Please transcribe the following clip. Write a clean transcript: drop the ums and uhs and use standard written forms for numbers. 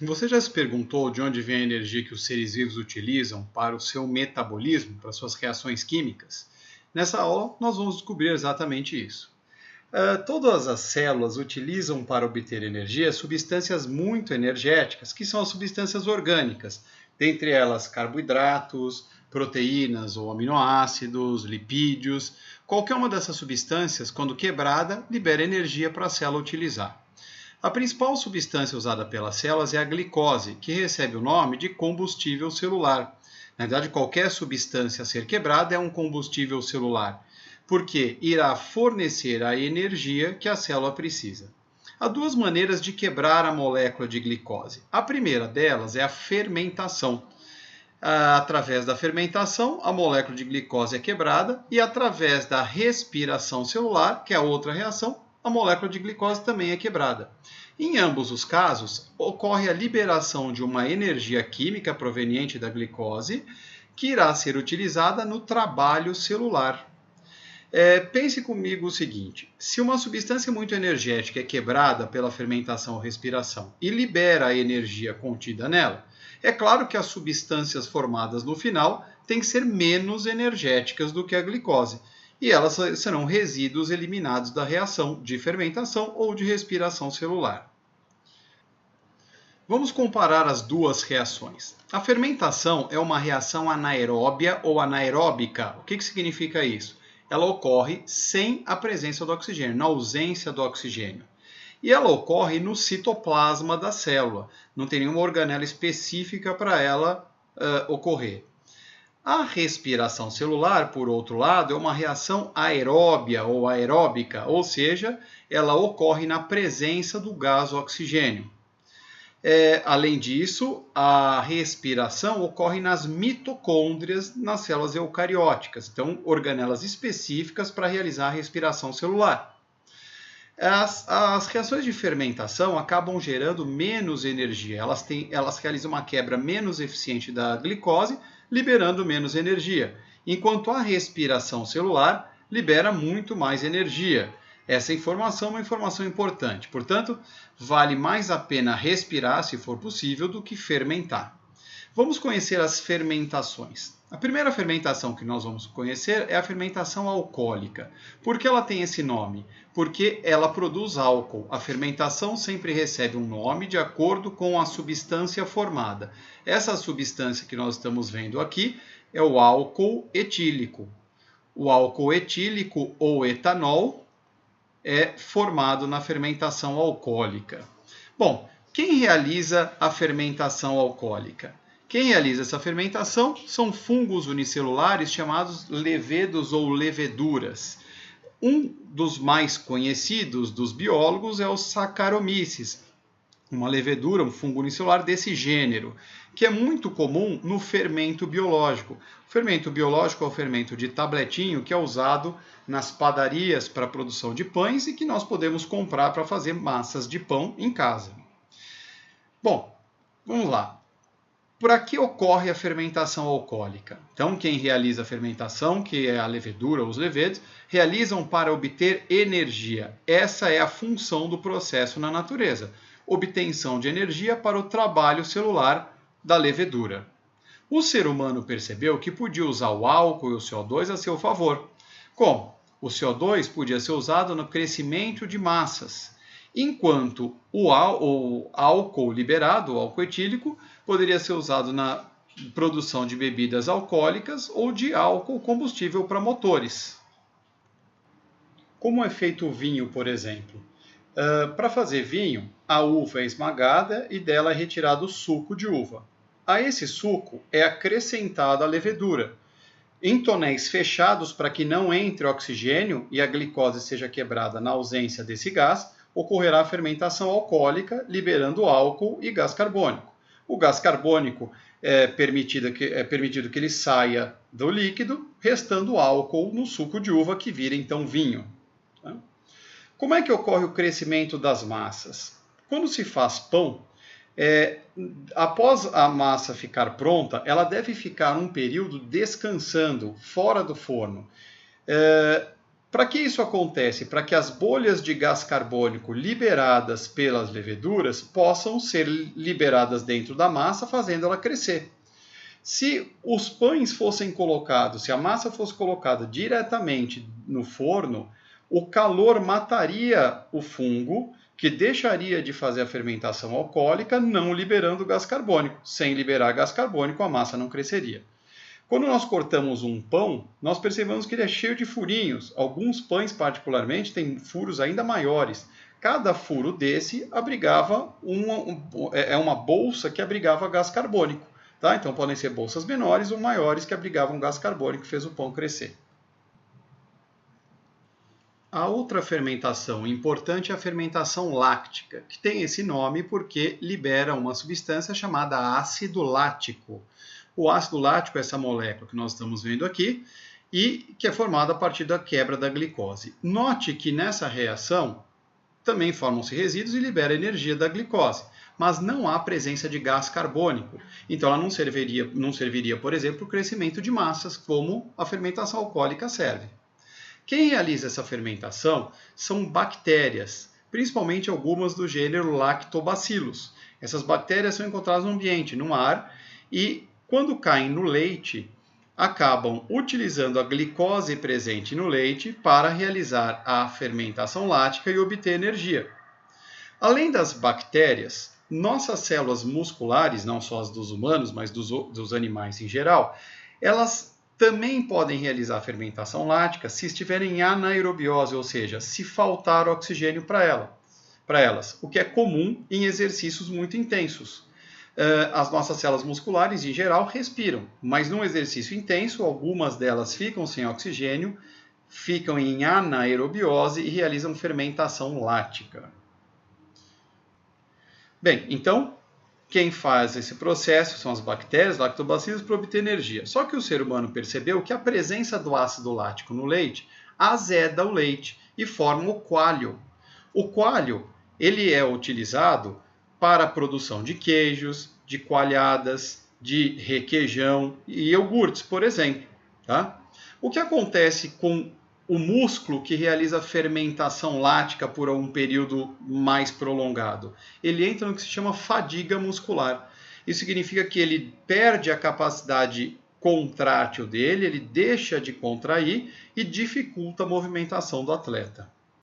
Você já se perguntou de onde vem a energia que os seres vivos utilizam para o seu metabolismo, para suas reações químicas? Nessa aula, nós vamos descobrir exatamente isso. Todas as células utilizam para obter energia substâncias muito energéticas, que são as substâncias orgânicas, dentre elas carboidratos, proteínas ou aminoácidos, lipídios. Qualquer uma dessas substâncias, quando quebrada, libera energia para a célula utilizar. A principal substância usada pelas células é a glicose, que recebe o nome de combustível celular. Na verdade, qualquer substância a ser quebrada é um combustível celular, porque irá fornecer a energia que a célula precisa. Há duas maneiras de quebrar a molécula de glicose. A primeira delas é a fermentação. Através da fermentação, a molécula de glicose é quebrada e através da respiração celular, que é a outra reação, a molécula de glicose também é quebrada. Em ambos os casos, ocorre a liberação de uma energia química proveniente da glicose que irá ser utilizada no trabalho celular. Pense comigo o seguinte: se uma substância muito energética é quebrada pela fermentação ou respiração e libera a energia contida nela, é claro que as substâncias formadas no final têm que ser menos energéticas do que a glicose, e elas serão resíduos eliminados da reação de fermentação ou de respiração celular. Vamos comparar as duas reações. A fermentação é uma reação anaeróbia ou anaeróbica. O que significa isso? Ela ocorre sem a presença do oxigênio, na ausência do oxigênio. E ela ocorre no citoplasma da célula. Não tem nenhuma organela específica para ela ocorrer. A respiração celular, por outro lado, é uma reação aeróbia ou aeróbica, ou seja, ela ocorre na presença do gás oxigênio. Além disso, a respiração ocorre nas mitocôndrias nas células eucarióticas, então organelas específicas para realizar a respiração celular. As reações de fermentação acabam gerando menos energia, elas realizam uma quebra menos eficiente da glicose, liberando menos energia, enquanto a respiração celular libera muito mais energia. Essa informação é uma informação importante, portanto, vale mais a pena respirar, se for possível, do que fermentar. Vamos conhecer as fermentações. A primeira fermentação que nós vamos conhecer é a fermentação alcoólica. Por que ela tem esse nome? Porque ela produz álcool. A fermentação sempre recebe um nome de acordo com a substância formada. Essa substância que nós estamos vendo aqui é o álcool etílico. O álcool etílico ou etanol é formado na fermentação alcoólica. Bom, quem realiza a fermentação alcoólica? Quem realiza essa fermentação são fungos unicelulares chamados levedos ou leveduras. Um dos mais conhecidos dos biólogos é o Saccharomyces, uma levedura, um fungo unicelular desse gênero, que é muito comum no fermento biológico. O fermento biológico é o fermento de tabletinho que é usado nas padarias para a produção de pães e que nós podemos comprar para fazer massas de pão em casa. Bom, vamos lá. Por aqui ocorre a fermentação alcoólica. Então, quem realiza a fermentação, que é a levedura ou os levedos, realizam para obter energia. Essa é a função do processo na natureza. Obtenção de energia para o trabalho celular da levedura. O ser humano percebeu que podia usar o álcool e o CO2 a seu favor. Como? O CO2 podia ser usado no crescimento de massas, enquanto o álcool liberado, o álcool etílico, poderia ser usado na produção de bebidas alcoólicas ou de álcool combustível para motores. Como é feito o vinho, por exemplo? Para fazer vinho, a uva é esmagada e dela é retirado o suco de uva. A esse suco é acrescentada a levedura, em tonéis fechados para que não entre oxigênio e a glicose seja quebrada na ausência desse gás, ocorrerá a fermentação alcoólica, liberando álcool e gás carbônico. O gás carbônico é permitido que ele saia do líquido, restando álcool no suco de uva, que vira então vinho. Como é que ocorre o crescimento das massas? Quando se faz pão, após a massa ficar pronta, ela deve ficar um período descansando fora do forno. Para que isso acontece? Para que as bolhas de gás carbônico liberadas pelas leveduras possam ser liberadas dentro da massa, fazendo ela crescer. Se os pães fossem colocados, se a massa fosse colocada diretamente no forno, o calor mataria o fungo, que deixaria de fazer a fermentação alcoólica, não liberando gás carbônico. Sem liberar gás carbônico, a massa não cresceria. Quando nós cortamos um pão, nós percebemos que ele é cheio de furinhos. Alguns pães, particularmente, têm furos ainda maiores. Cada furo desse abrigava uma bolsa que abrigava gás carbônico. Tá? Então podem ser bolsas menores ou maiores que abrigavam gás carbônico que fez o pão crescer. A outra fermentação importante é a fermentação láctica, que tem esse nome porque libera uma substância chamada ácido lático. O ácido lático é essa molécula que nós estamos vendo aqui e que é formada a partir da quebra da glicose. Note que nessa reação também formam-se resíduos e libera energia da glicose, mas não há presença de gás carbônico. Então ela não serviria, por exemplo, para o crescimento de massas, como a fermentação alcoólica serve. Quem realiza essa fermentação são bactérias, principalmente algumas do gênero Lactobacillus. Essas bactérias são encontradas no ambiente, no ar, e quando caem no leite, acabam utilizando a glicose presente no leite para realizar a fermentação lática e obter energia. Além das bactérias, nossas células musculares, não só as dos humanos, mas dos animais em geral, elas também podem realizar a fermentação lática se estiverem em anaerobiose, ou seja, se faltar oxigênio para elas, o que é comum em exercícios muito intensos. As nossas células musculares, em geral, respiram, mas num exercício intenso, algumas delas ficam sem oxigênio, ficam em anaerobiose e realizam fermentação lática. Bem, então, quem faz esse processo são as bactérias, lactobacilos, para obter energia. Só que o ser humano percebeu que a presença do ácido lático no leite azeda o leite e forma o coalho. O coalho ele é utilizado para a produção de queijos, de coalhadas, de requeijão e iogurtes, por exemplo. Tá? O que acontece com o músculo que realiza a fermentação lática por um período mais prolongado? Ele entra no que se chama fadiga muscular. Isso significa que ele perde a capacidade contrátil dele, ele deixa de contrair e dificulta a movimentação do atleta.